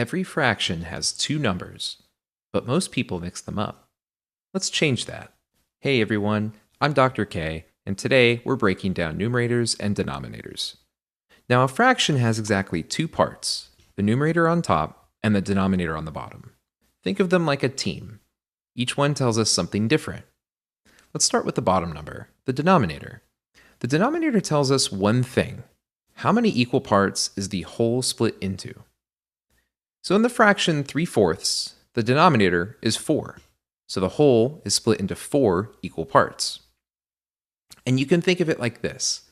Every fraction has two numbers, but most people mix them up. Let's change that. Hey everyone, I'm Dr. K, and today we're breaking down numerators and denominators. Now a fraction has exactly two parts, the numerator on top and the denominator on the bottom. Think of them like a team. Each one tells us something different. Let's start with the bottom number, the denominator. The denominator tells us one thing. How many equal parts is the whole split into? So in the fraction 3/4, the denominator is 4. So the whole is split into 4 equal parts. And you can think of it like this.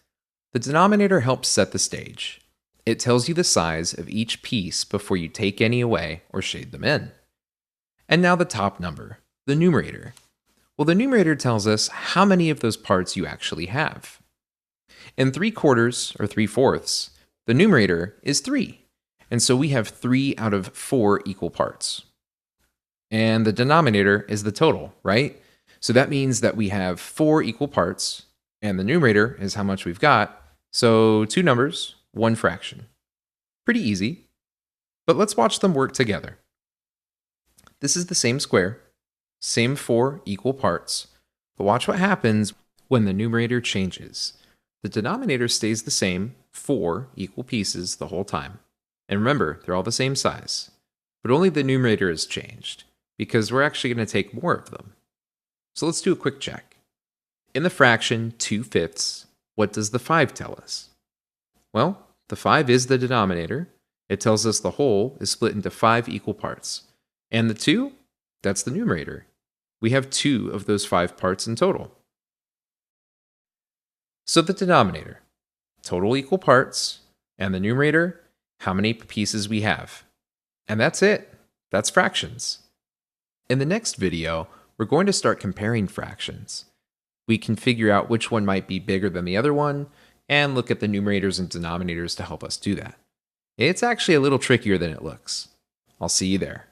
The denominator helps set the stage. It tells you the size of each piece before you take any away or shade them in. And now the top number, the numerator. Well, the numerator tells us how many of those parts you actually have. In 3/4 or 3/4, the numerator is 3. And so we have 3 out of 4 equal parts. And the denominator is the total, right? So that means that we have 4 equal parts, and the numerator is how much we've got. So 2 numbers, 1 fraction. Pretty easy, but let's watch them work together. This is the same square, same 4 equal parts, but watch what happens when the numerator changes. The denominator stays the same, 4 equal pieces the whole time. And remember, they're all the same size, but only the numerator is changed, because we're actually going to take more of them. So let's do a quick check. In the fraction 2/5, what does the 5 tell us? Well, the 5 is the denominator. It tells us the whole is split into 5 equal parts. And the 2, that's the numerator. We have 2 of those 5 parts in total. So the denominator, total equal parts, and the numerator, how many pieces we have. And that's it. That's fractions. In the next video, we're going to start comparing fractions. We can figure out which one might be bigger than the other one, and look at the numerators and denominators to help us do that. It's actually a little trickier than it looks. I'll see you there.